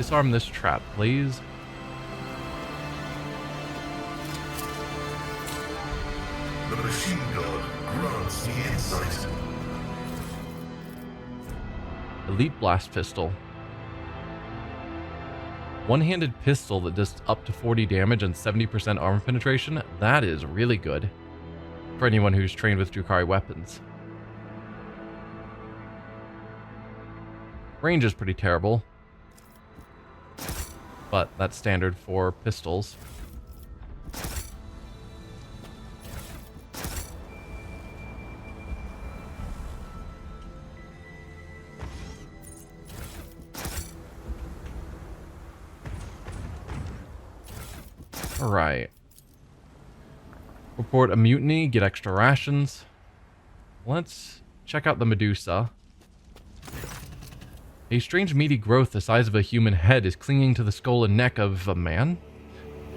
Disarm this trap, please. The machine god grants me insight. Elite blast pistol. One-handed pistol that does up to 40 damage and 70% armor penetration. That is really good for anyone who's trained with Drukhari weapons. Range is pretty terrible, but that's standard for pistols. Alright. Report a mutiny, get extra rations. Let's check out the Medusa. A strange meaty growth the size of a human head is clinging to the skull and neck of a man.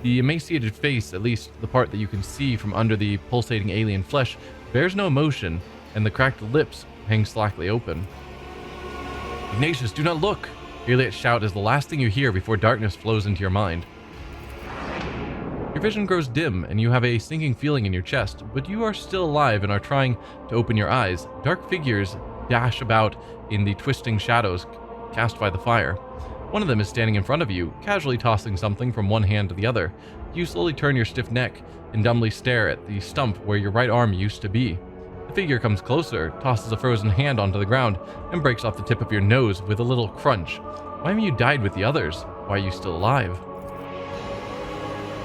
The emaciated face, at least the part that you can see from under the pulsating alien flesh, bears no emotion, and the cracked lips hang slackly open. Ignatius, do not look! Aliot's shout is the last thing you hear before darkness flows into your mind. Your vision grows dim, and you have a sinking feeling in your chest, but you are still alive and are trying to open your eyes. Dark figures dash about in the twisting shadows cast by the fire. One of them is standing in front of you, casually tossing something from one hand to the other. You slowly turn your stiff neck and dumbly stare at the stump where your right arm used to be. The figure comes closer, tosses a frozen hand onto the ground, and breaks off the tip of your nose with a little crunch. Why haven't you died with the others? Why are you still alive?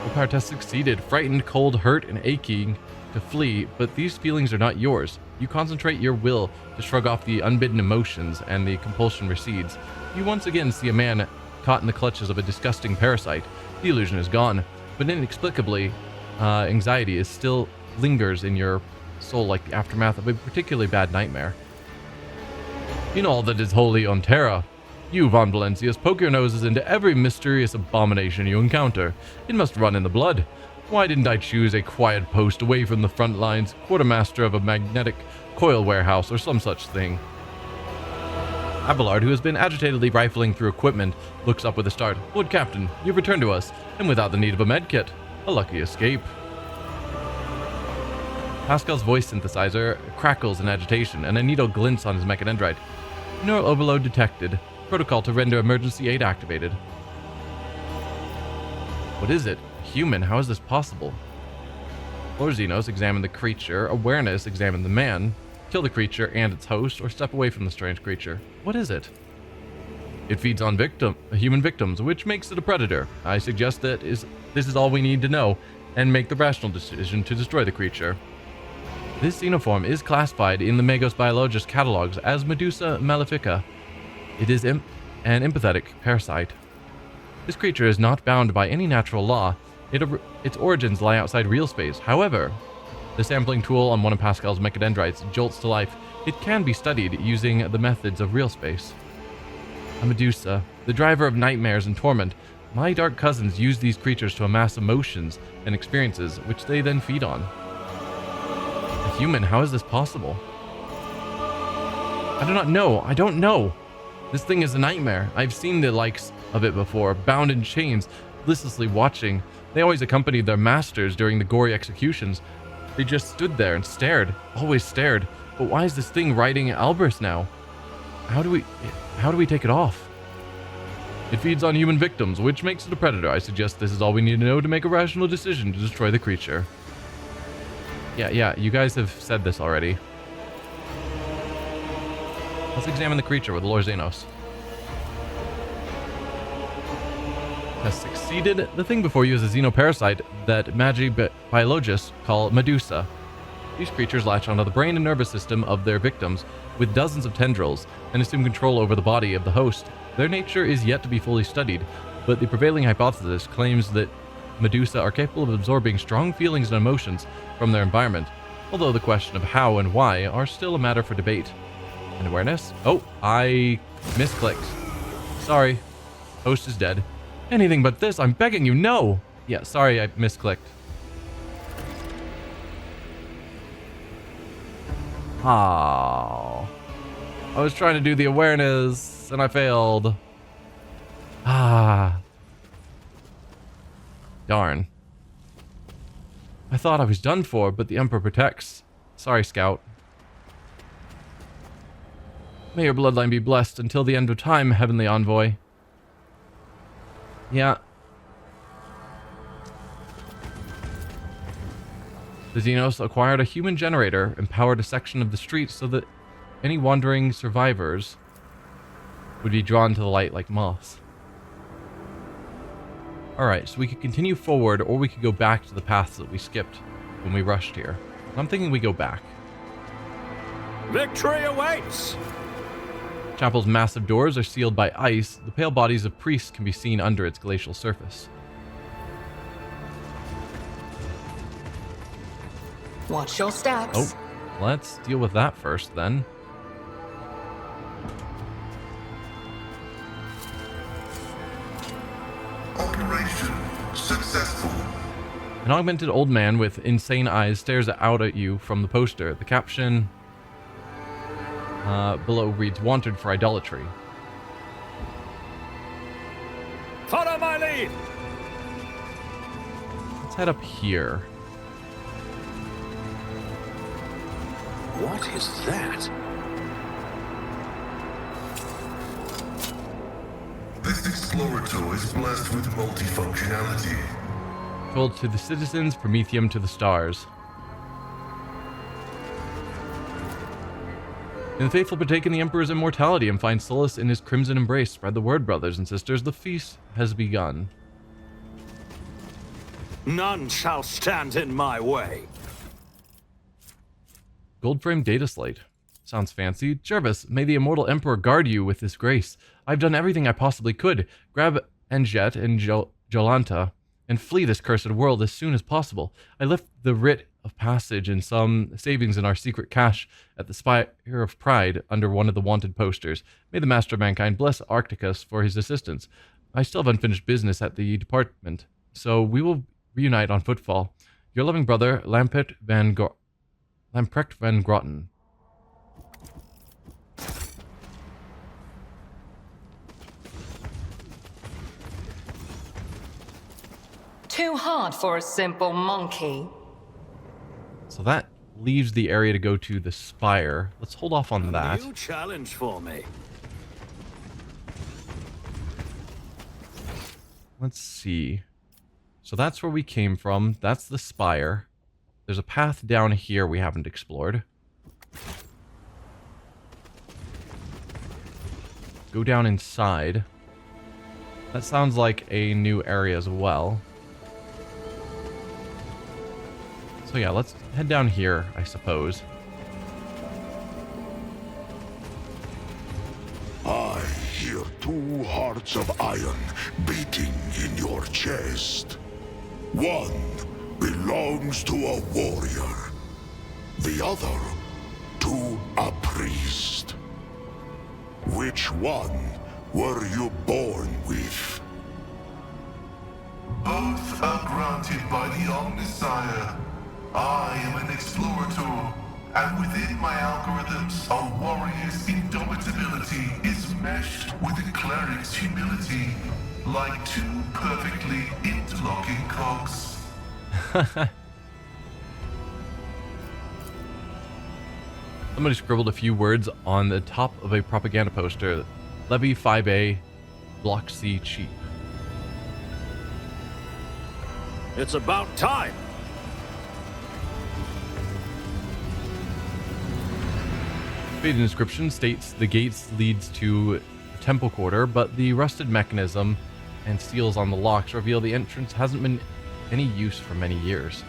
Opart has succeeded, frightened, cold, hurt, and aching to flee, but these feelings are not yours. You concentrate your will to shrug off the unbidden emotions, and the compulsion recedes. You once again see a man caught in the clutches of a disgusting parasite. The illusion is gone, but inexplicably, anxiety still lingers in your soul like the aftermath of a particularly bad nightmare. In all that is holy on Terra, you, Von Valencius, poke your noses into every mysterious abomination you encounter. It must run in the blood. Why didn't I choose a quiet post away from the front lines, quartermaster of a magnetic coil warehouse or some such thing? Abelard, who has been agitatedly rifling through equipment, looks up with a start. Lord Captain, you've returned to us, and without the need of a medkit. A lucky escape. Pascal's voice synthesizer crackles in agitation, and a needle glints on his mechanendrite. Neural overload detected. Protocol to render emergency aid activated. What is it? Human? How is this possible? Lord Xenos, examine the creature. Awareness, examine the man. Kill the creature and its host, or step away from the strange creature. What is it? It feeds on human victims, which makes it a predator. I suggest that this is all we need to know, and make the rational decision to destroy the creature. This xenoform is classified in the Magos Biologist catalogs as Medusa Malifica. It is an empathetic parasite. This creature is not bound by any natural law. Its origins lie outside real space. However, the sampling tool on one of Pascal's mechadendrites jolts to life. It can be studied using the methods of real space. A Medusa, the driver of nightmares and torment. My dark cousins use these creatures to amass emotions and experiences, which they then feed on. A human, how is this possible? I do not know. I don't know. This thing is a nightmare. I've seen the likes of it before, bound in chains, listlessly watching. They always accompanied their masters during the gory executions. They just stood there and stared, always stared. But why is this thing riding Albers now? How do we take it off? It feeds on human victims, which makes it a predator. I suggest this is all we need to know to make a rational decision to destroy the creature. Yeah, you guys have said this already. Let's examine the creature with Lord Xenos. Has succeeded. The thing before you is a xenoparasite that biologists call Medusa. These creatures latch onto the brain and nervous system of their victims with dozens of tendrils and assume control over the body of the host. Their nature is yet to be fully studied, but the prevailing hypothesis claims that Medusa are capable of absorbing strong feelings and emotions from their environment, although the question of how and why are still a matter for debate. And awareness? Oh, I misclicked. Sorry. Host is dead. Anything but this, I'm begging you, no! Yeah, sorry, I misclicked. Oh. I was trying to do the awareness, and I failed. Ah. Darn. I thought I was done for, but the Emperor protects. Sorry, Scout. May your bloodline be blessed until the end of time, Heavenly Envoy. Yeah. The Xenos acquired a human generator and powered a section of the street so that any wandering survivors would be drawn to the light like moths. Alright, so we could continue forward, or we could go back to the paths that we skipped when we rushed here. I'm thinking we go back. Victory awaits! Chapel's massive doors are sealed by ice. The pale bodies of priests can be seen under its glacial surface. Watch your steps. Oh, let's deal with that first then. Operation successful. An augmented old man with insane eyes stares out at you from the poster. The caption below reads, "Wanted for idolatry." Follow my lead! Let's head up here. What is that? This explorator is blessed with multifunctionality. Told to the citizens, Prometheum to the stars. And the faithful partake in the Emperor's immortality and find solace in his crimson embrace. Spread the word, brothers and sisters. The feast has begun. None shall stand in my way. Gold-framed data slate. Sounds fancy. Jervis, may the immortal Emperor guard you with his grace. I've done everything I possibly could. Grab Enjet and Jolanta and flee this cursed world as soon as possible. I left the writ of passage and some savings in our secret cache at the Spire of Pride under one of the wanted posters. May the Master of Mankind bless Arcticus for his assistance. I still have unfinished business at the department, so we will reunite on footfall. Your loving brother, Lamprecht van Grotten. Too hard for a simple monkey. So that leaves the area to go to the Spire. Let's hold off on that. New challenge for me. Let's see. So that's where we came from. That's the Spire. There's a path down here we haven't explored. Go down inside. That sounds like a new area as well. So yeah, let's head down here, I suppose. I hear two hearts of iron beating in your chest. One belongs to a warrior. The other to a priest. Which one were you born with? Both are granted by the Omnisire. I am an explorator, and within my algorithms, a warrior's indomitability is meshed with a cleric's humility, like two perfectly interlocking cogs. Somebody scribbled a few words on the top of a propaganda poster. Levy 5A, Block C cheap. It's about time. Faded inscription states the gates leads to the temple quarter, but the rusted mechanism and seals on the locks reveal the entrance hasn't been any use for many years.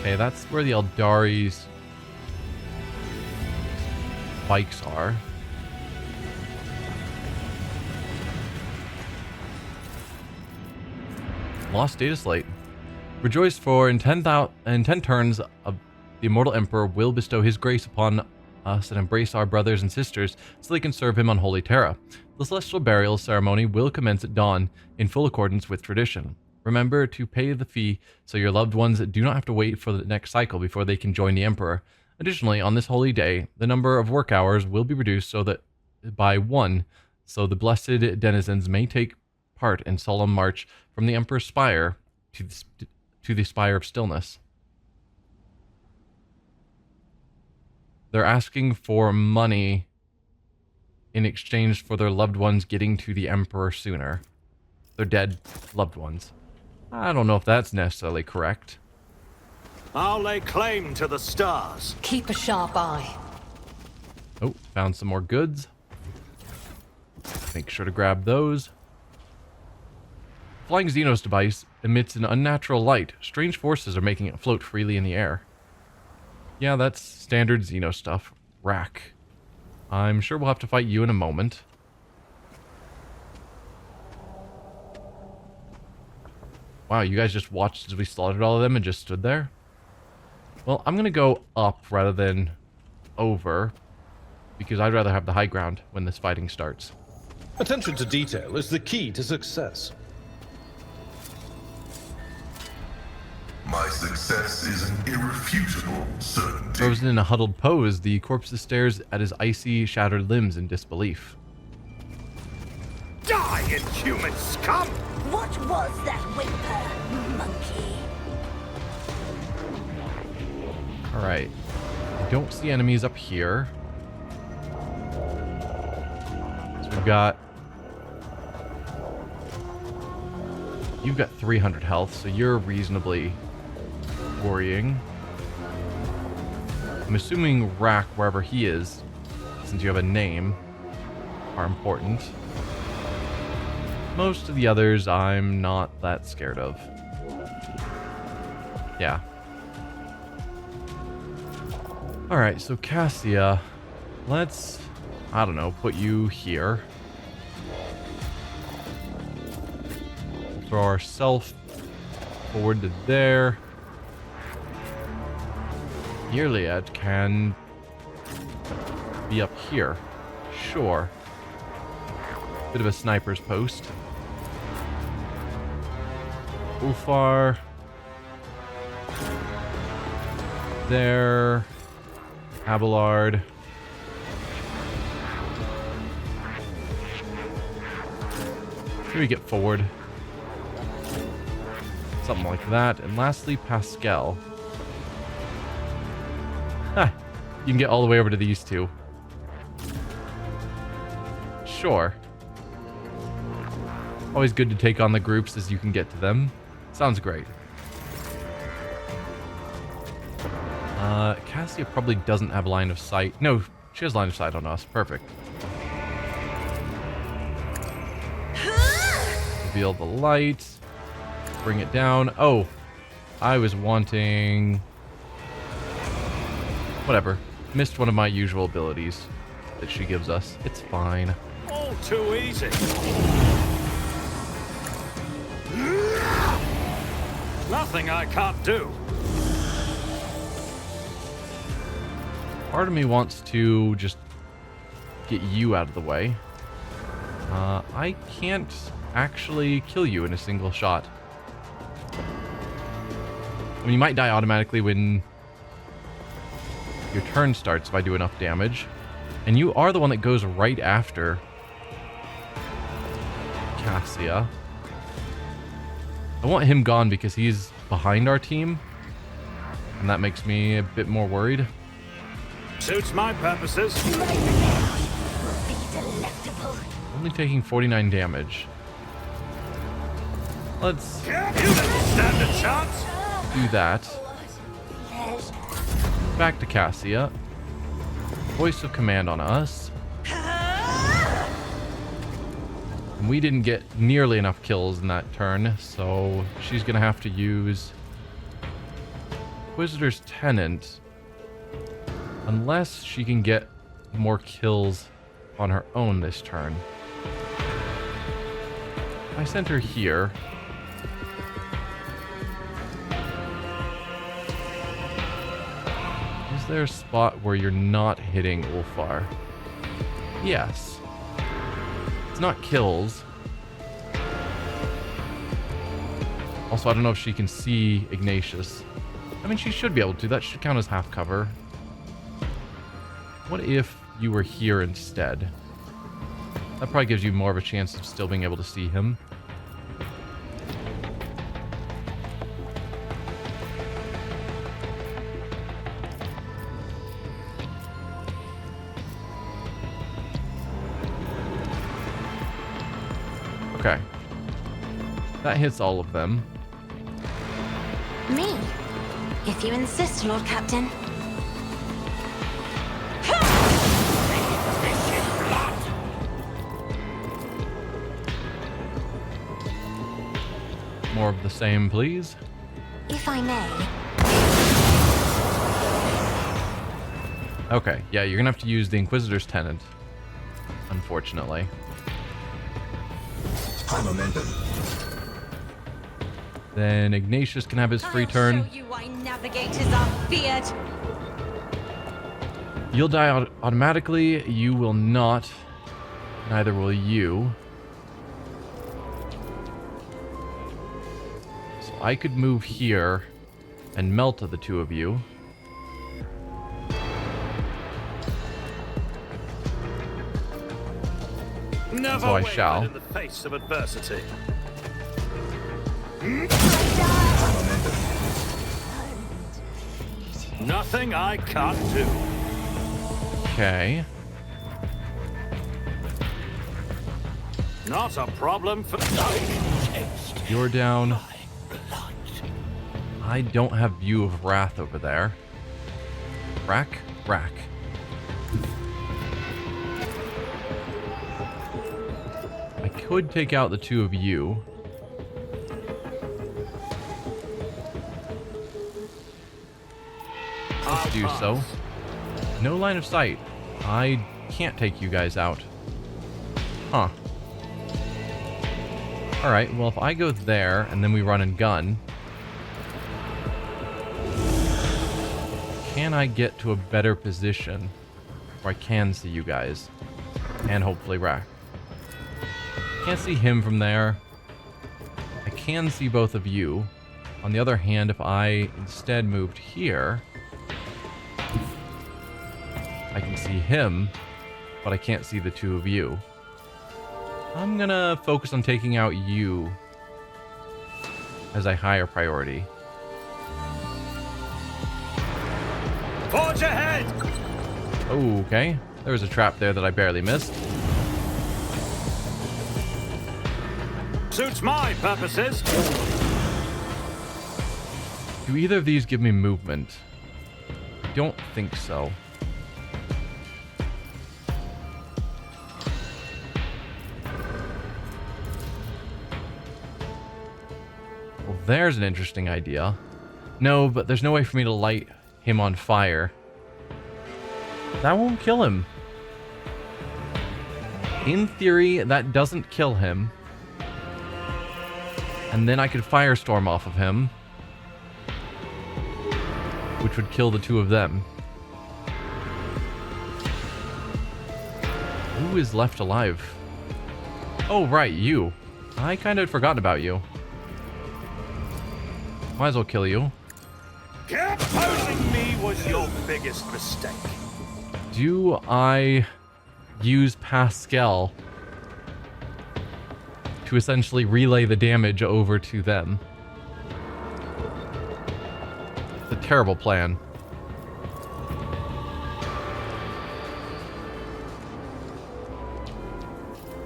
Okay, that's where the Eldari's bikes are. Lost data slate. Rejoice, for in 10 turns of the immortal Emperor will bestow his grace upon us and embrace our brothers and sisters so they can serve him on Holy Terra. The celestial burial ceremony will commence at dawn in full accordance with tradition. Remember to pay the fee so your loved ones do not have to wait for the next cycle before they can join the Emperor. Additionally, on this holy day, the number of work hours will be reduced by 1, so the blessed denizens may take part in solemn march from the Emperor's Spire to the Spire of Stillness. They're asking for money in exchange for their loved ones getting to the Emperor sooner. Their dead loved ones. I don't know if that's necessarily correct. I'll lay claim to the stars. Keep a sharp eye. Oh, found some more goods. Make sure to grab those. Flying Xenos device emits an unnatural light. Strange forces are making it float freely in the air. Yeah, that's standard Xeno stuff. Rack. I'm sure we'll have to fight you in a moment. Wow, you guys just watched as we slaughtered all of them and just stood there? Well, I'm going to go up rather than over, because I'd rather have the high ground when this fighting starts. Attention to detail is the key to success. My success is an irrefutable certainty. Frozen in a huddled pose, the corpse stares at his icy, shattered limbs in disbelief. Die, inhuman scum! What was that whimper, monkey? Alright. I don't see enemies up here. So we've got... You've got 300 health, so you're reasonably worrying. I'm assuming Rack, wherever he is, since you have a name, are important. Most of the others I'm not that scared of. Yeah. Alright, so Cassia, let's, I don't know, put you here. Throw ourselves forward to there. Iliad can be up here. Sure. Bit of a sniper's post. Ulfar. There. Abelard. Here we get forward. Something like that. And lastly, Pascal. Ha! You can get all the way over to these two. Sure. Always good to take on the groups as you can get to them. Sounds great. Cassia probably doesn't have a line of sight. No, she has line of sight on us. Perfect. Reveal the light. Bring it down. Oh, I was wanting... Whatever. Missed one of my usual abilities that she gives us. It's fine. All too easy. Nothing I can't do. Part of me wants to just get you out of the way. I can't actually kill you in a single shot. I mean, you might die automatically when your turn starts if I do enough damage. And you are the one that goes right after Cassia. I want him gone because he's behind our team. And that makes me a bit more worried. Suits my purposes. My revenge will be delectable. Only taking 49 damage. Let's You didn't stand a chance. do that. Yes. Back to Cassia. Voice of command on us. And we didn't get nearly enough kills in that turn, so she's gonna have to use Inquisitor's Tenant. Unless she can get more kills on her own this turn. I sent her here. Is there a spot where you're not hitting Ulfar? Yes. It's not kills. Also, I don't know if she can see Ignatius. I mean, she should be able to. That should count as half cover. What if you were here instead? That probably gives you more of a chance of still being able to see him. Okay. That hits all of them. Me? If you insist, Lord Captain. More of the same, please. If I may. Okay, yeah, you're gonna have to use the Inquisitor's Tenant, unfortunately. High momentum. Then Ignatius can have his free turn. I'll show you why navigators are feared. You'll die automatically. You will not. Neither will you. So I could move here and melt the two of you. Never So I wavered shall. in the face of adversity. Nothing I can't do. Okay. Not a problem for... You're down. I don't have View of Wrath over there. Rack? Rack. I could take out the two of you. Let's do so. No line of sight. I can't take you guys out. Huh. Alright, well if I go there and then we run and gun, can I get to a better position where I can see you guys? And hopefully Rack. Can't see him from there. I can see both of you. On the other hand, if I instead moved here, I can see him, but I can't see the two of you. I'm gonna focus on taking out you as a higher priority. Forge ahead! Oh, okay. There was a trap there that I barely missed. Suits my purposes. Do either of these give me movement? I don't think so. Well, there's an interesting idea. No, but there's no way for me to light him on fire. That won't kill him. In theory, that doesn't kill him. And then I could firestorm off of him, which would kill the two of them. Who is left alive? Oh, right, you. I kind of had forgotten about you. Might as well kill you. Opposing me was your biggest mistake. Do I use Pascal to essentially relay the damage over to them? It's a terrible plan.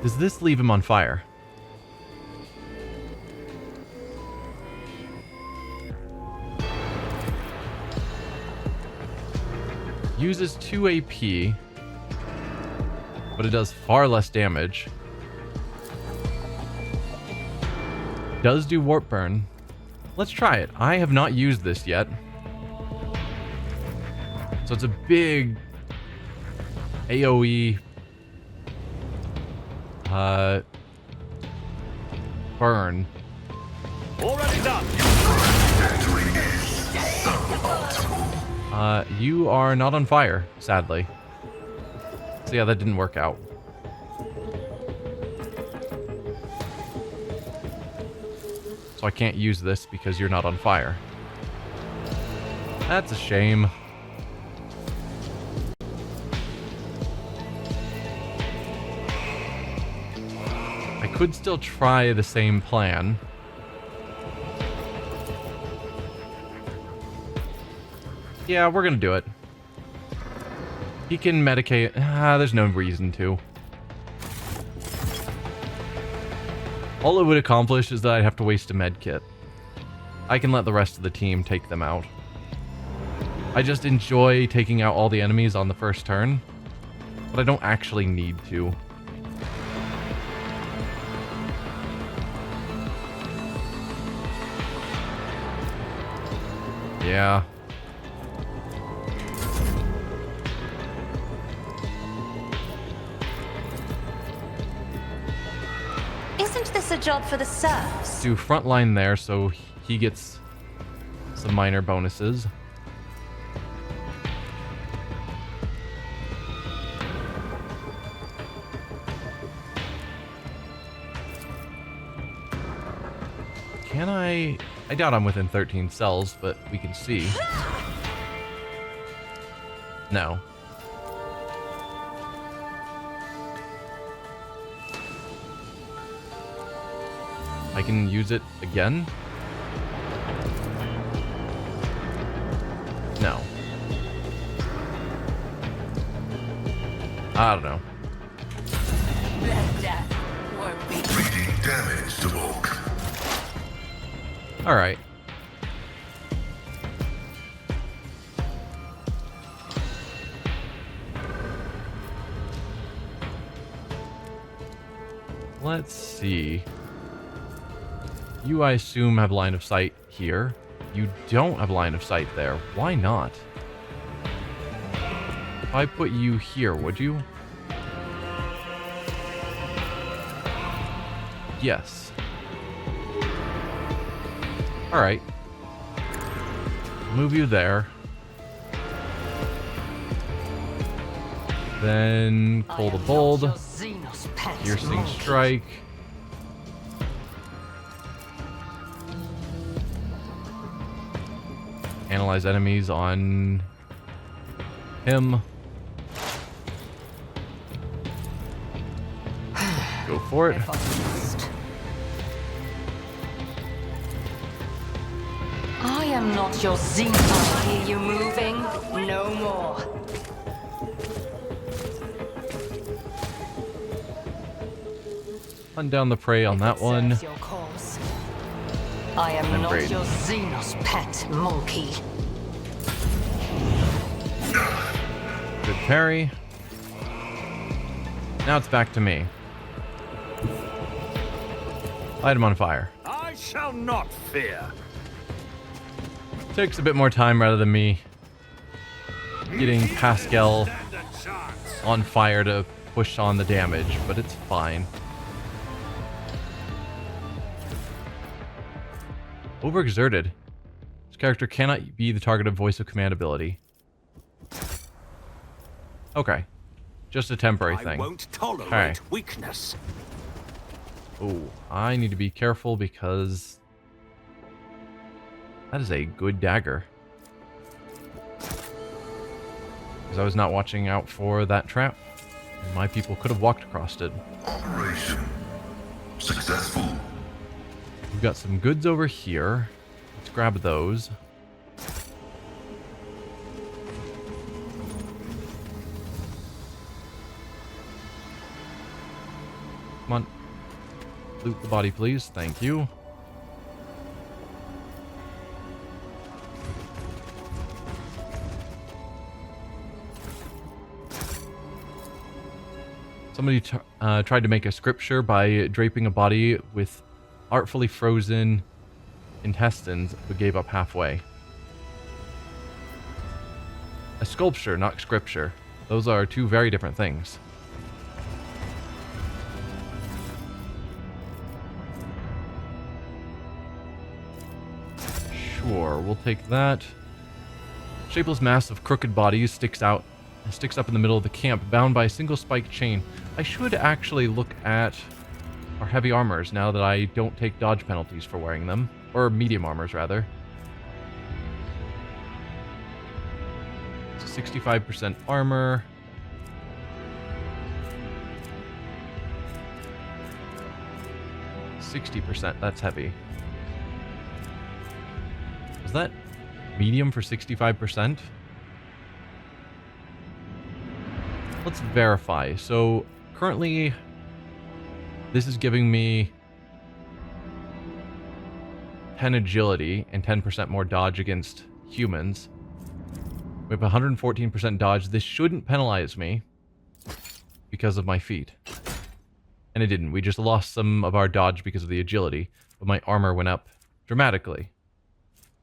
Does this leave him on fire? Uses 2 AP, but it does far less damage. Does do warp burn. Let's try it. I have not used this yet. So it's a big AoE burn. Already done. You are not on fire, sadly. So yeah, that didn't work out. So I can't use this because you're not on fire. That's a shame. could still try the same plan. Yeah, we're gonna do it. He can medicate. There's no reason to. All it would accomplish is that I'd have to waste a med kit. I can let the rest of the team take them out. I just enjoy taking out all the enemies on the first turn, but I don't actually need to. Yeah. Isn't this a job for the serfs? Do frontline there so he gets some minor bonuses. Can I doubt I'm within 13 cells, but we can see. No. I can use it again? No. I don't know. Reading damage to Volk. Alright. Let's see. You, I assume, have line of sight here. You don't have line of sight there. Why not? If I put you here, would you? Yes. Alright. Move you there. Then pull the bold. Piercing strike. Analyze enemies on him. Go for it. I am not your xenos. I hear you moving. No more. Hunt down the prey on that one. Serves your cause. I am And not braid. your xenos pet monkey. Good parry. Now it's back to me. Light him on fire. I shall not fear. Takes a bit more time rather than me getting Pascal Stand a chance. on fire to push on the damage, but it's fine. Overexerted. This character cannot be the target of voice of command ability. Okay. Just a temporary I thing. won't tolerate Okay. weakness. Oh, I need to be careful because that is a good dagger. Because I was not watching out for that trap. My people could have walked across it. Operation successful. We've got some goods over here. Let's grab those. Come on. Loot the body, please. Thank you. Somebody tried to make a scripture by draping a body with artfully frozen intestines, but gave up halfway. A sculpture, not scripture. Those are two very different things. Sure, we'll take that. Shapeless mass of crooked bodies sticks up in the middle of the camp, bound by a single spiked chain. I should actually look at our heavy armors now that I don't take dodge penalties for wearing them. Or medium armors, rather. 65% armor. 60%. That's heavy. Is that medium for 65%? Let's verify. So currently, this is giving me 10 agility and 10% more dodge against humans. We have 114% dodge. This shouldn't penalize me because of my feet. And it didn't. We just lost some of our dodge because of the agility, but my armor went up dramatically.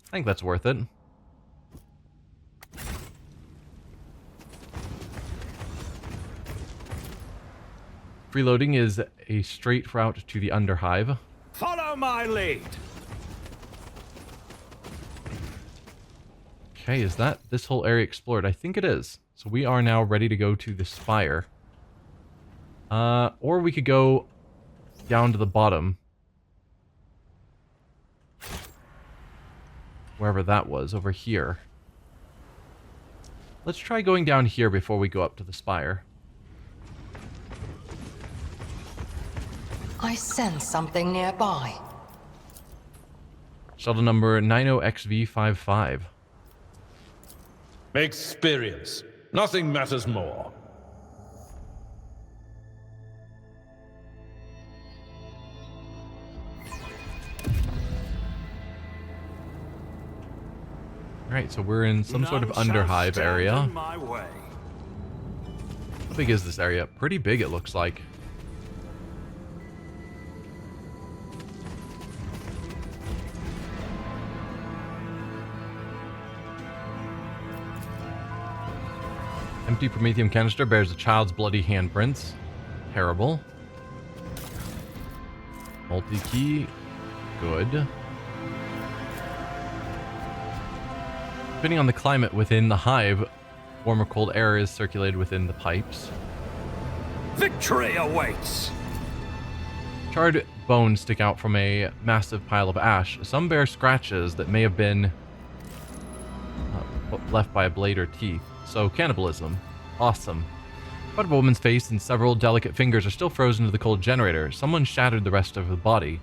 I think that's worth it. Freeloading is a straight route to the Underhive. Follow my lead. Okay, is that this whole area explored? I think it is. So we are now ready to go to the spire. Or we could go down to the bottom. Wherever that was, over here. Let's try going down here before we go up to the spire. I sense something nearby. Shuttle number 90XV55. Experience. Nothing matters more. Alright, so we're in some sort of None shall Underhive stand area. in my way. How big is this area? Pretty big, it looks like. Empty Promethium canister bears a child's bloody handprints. Terrible. Multi-key. Good. Depending on the climate within the hive, warm or cold air is circulated within the pipes. Victory awaits. Charred bones stick out from a massive pile of ash. Some bear scratches that may have been left by a blade or teeth. So, cannibalism. Awesome. Part of a woman's face and several delicate fingers are still frozen to the cold generator. Someone shattered the rest of the body.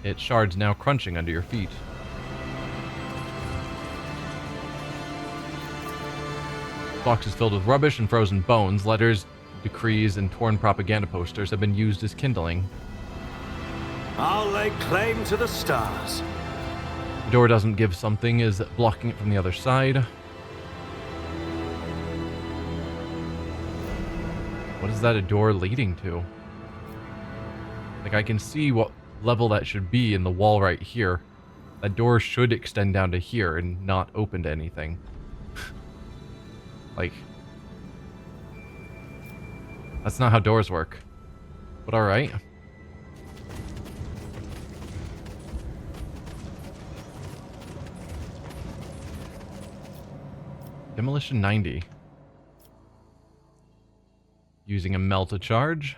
Its shards now crunching under your feet. Boxes filled with rubbish and frozen bones, letters, decrees, and torn propaganda posters have been used as kindling. I'll lay claim to the stars. The door doesn't give something, is blocking it from the other side. What is that a door leading to? Like, I can see what level that should be in the wall right here. That door should extend down to here and not open to anything. Like, that's not how doors work. But alright. Demolition 90. Using a melta charge.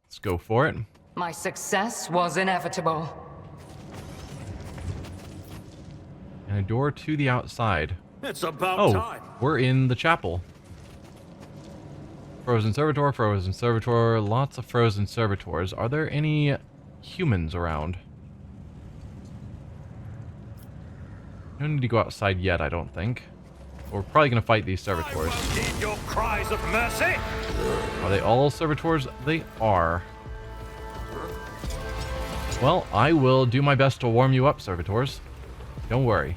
Let's go for it. My success was inevitable. And a door to the outside. It's about Oh, time. we're in the chapel. Frozen servitor, lots of frozen servitors. Are there any humans around? I don't need to go outside yet, I don't think. We're probably going to fight these I servitors. won't heed your cries of mercy. Are they all servitors? They are. Well, I will do my best to warm you up, servitors. Don't worry.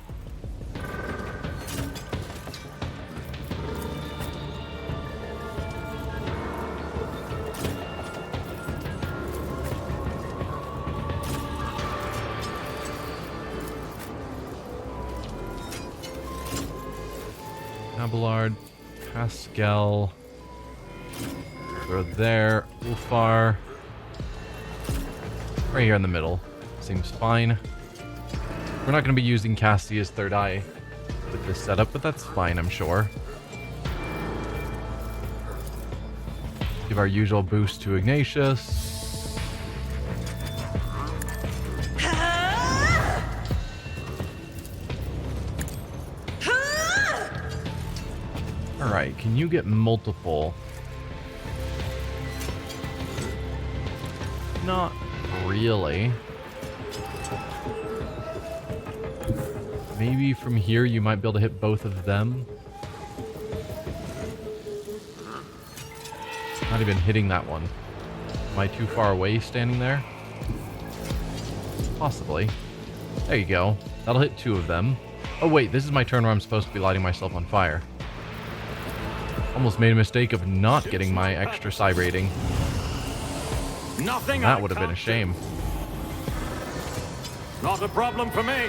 Abelard, Pascal, they're there, Ulfar, right here in the middle, seems fine. We're not going to be using Cassia's third eye with this setup, but that's fine, I'm sure. Give our usual boost to Ignatius. Alright, can you get multiple? Not really. Maybe from here you might be able to hit both of them. Not even hitting that one. Am I too far away standing there? Possibly. There you go. That'll hit 2 of them. Oh wait, this is my turn where I'm supposed to be lighting myself on fire. Almost made a mistake of not getting my extra psi rating. Nothing. That would have been a shame. Not a problem for me.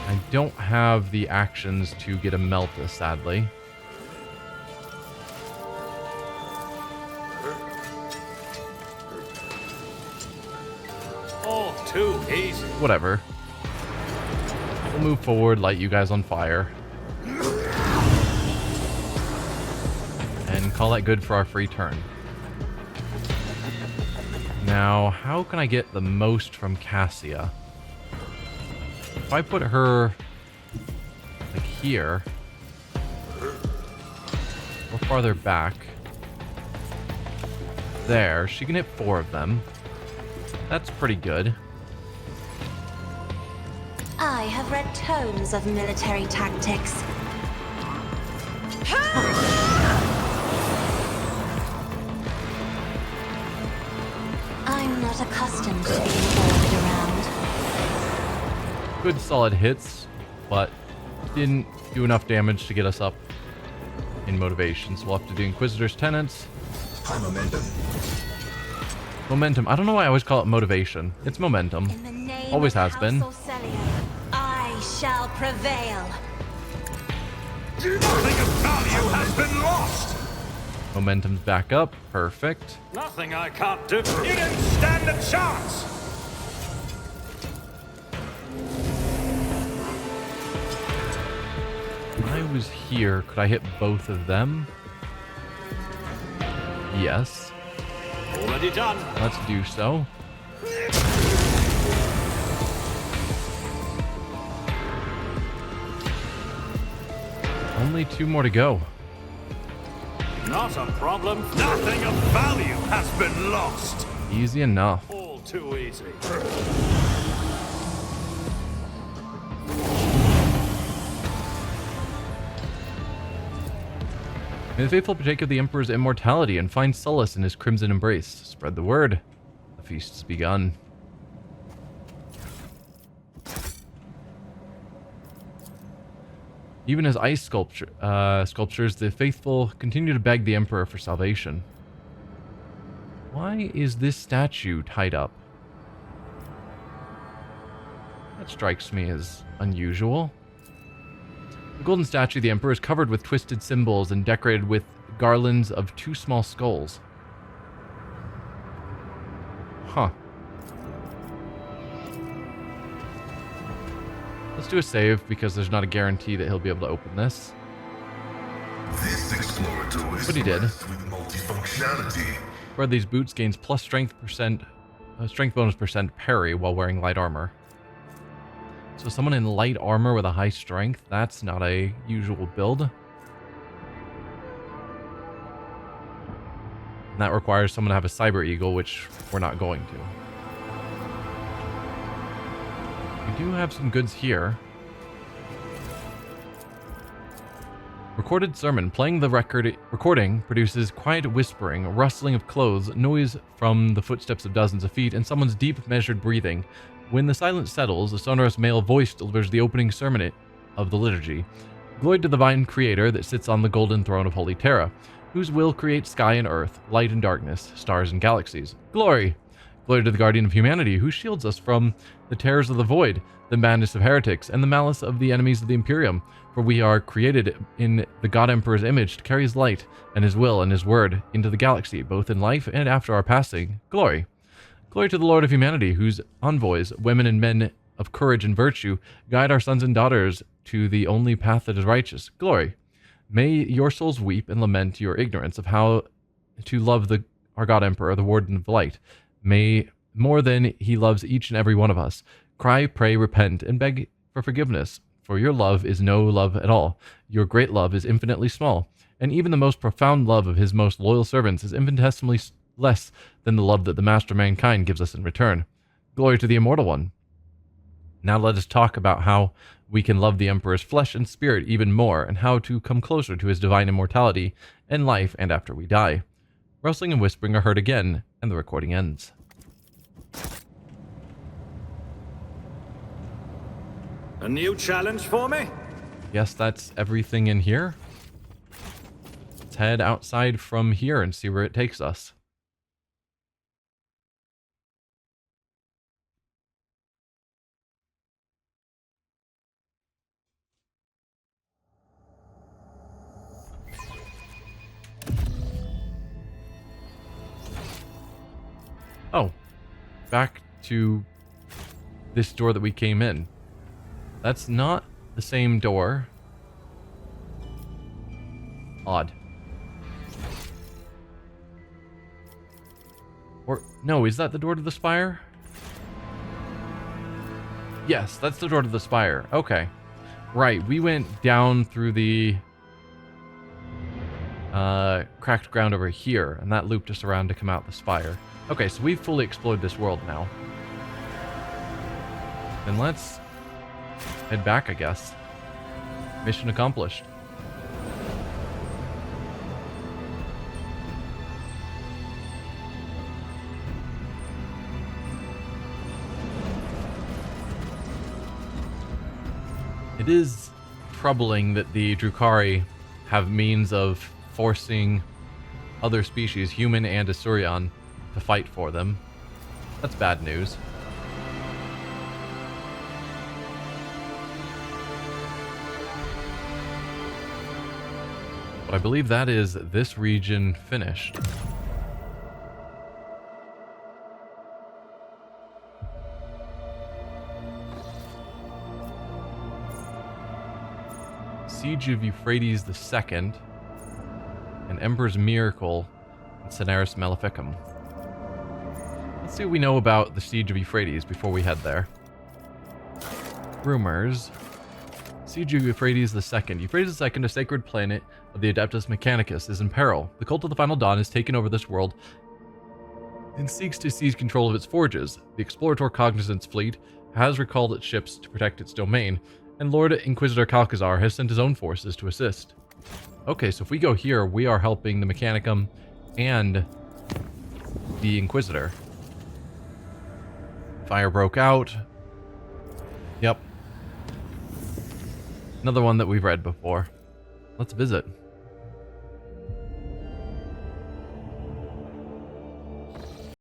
I don't have the actions to get a Melta, sadly. All too easy. Whatever. We'll move forward, light you guys on fire. And call that good for our free turn. Now, how can I get the most from Cassia? If I put her like here or farther back, there, she can hit 4 of them. That's pretty good. I have read tomes of military tactics. I'm not accustomed to being ordered around. Good solid hits, but didn't do enough damage to get us up in motivation. So we'll have to do Inquisitor's Tenets. High momentum. Momentum. I don't know why I always call it motivation. It's momentum. In the name Always of has been. House Orcelio, I shall prevail. Nothing of value has been lost. Momentum's back up. Perfect. Nothing I can't do. You didn't stand a chance. If I was here, could I hit both of them? Yes. Already done. Let's do so. Only 2 more to go. Not a problem. Nothing of value has been lost. Easy enough. All too easy. May the faithful partake of the Emperor's immortality and find solace in his crimson embrace. Spread the word. The feast's begun. Even as ice sculptures, the faithful continue to beg the Emperor for salvation. Why is this statue tied up? That strikes me as unusual. The golden statue of the Emperor is covered with twisted symbols and decorated with garlands of 2 small skulls. Huh. Let's do a save because there's not a guarantee that he'll be able to open this. This explorator is But he did. blessed with multifunctionality. Wear these boots gains plus strength bonus percent parry while wearing light armor. So someone in light armor with a high strength, that's not a usual build. And that requires someone to have a Cyber Eagle, which we're not going to. We do have some goods here. Recorded sermon. Playing the recording produces quiet whispering, rustling of clothes, noise from the footsteps of dozens of feet, and someone's deep, measured breathing. When the silence settles, a sonorous male voice delivers the opening sermon of the liturgy. Glory to the divine creator that sits on the golden throne of Holy Terra, whose will creates sky and earth, light and darkness, stars and galaxies. Glory! Glory to the guardian of humanity, who shields us from the terrors of the void, the madness of heretics, and the malice of the enemies of the Imperium. For we are created in the God Emperor's image to carry his light and his will and his word into the galaxy, both in life and after our passing. Glory! Glory to the Lord of humanity, whose envoys, women and men of courage and virtue, guide our sons and daughters to the only path that is righteous. Glory! May your souls weep and lament your ignorance of how to love our God Emperor, the Warden of Light. May, more than he loves each and every one of us, cry, pray, repent, and beg for forgiveness For your love is no love at all. Your great love is infinitely small, and even the most profound love of his most loyal servants is infinitesimally less than the love that the master of mankind gives us in return. Glory to the immortal one. Now let us talk about how we can love the Emperor's flesh and spirit even more, and how to come closer to his divine immortality in life and after we die. Rustling and whispering are heard again, and the recording ends. A new challenge for me? Yes, that's everything in here. Let's head outside from here and see where it takes us. Oh, back to this door that we came in. That's not the same door. Odd. Or, no, is that the door to the spire? Yes, that's the door to the spire. Okay. Right, we went down through the cracked ground over here, and that looped us around to come out the spire. Okay, so we've fully explored this world now. Then let's head back, I guess. Mission accomplished. It is troubling that the Drukhari have means of forcing other species, human and Asurian, to fight for them. That's bad news. But I believe that is this region finished. Siege of Euphrates II, and Emperor's Miracle, and Cineris Maleficum. Let's see what we know about the Siege of Euphrates before we head there. Rumors. Siege of Euphrates II. Euphrates II, a sacred planet of the Adeptus Mechanicus, is in peril. The cult of the Final Dawn has taken over this world and seeks to seize control of its forges. The Explorator Cognizance fleet has recalled its ships to protect its domain, and Lord Inquisitor Calcazar has sent his own forces to assist. Okay, so if we go here, we are helping the Mechanicum and the Inquisitor. Fire broke out. Yep. Another one that we've read before. Let's visit.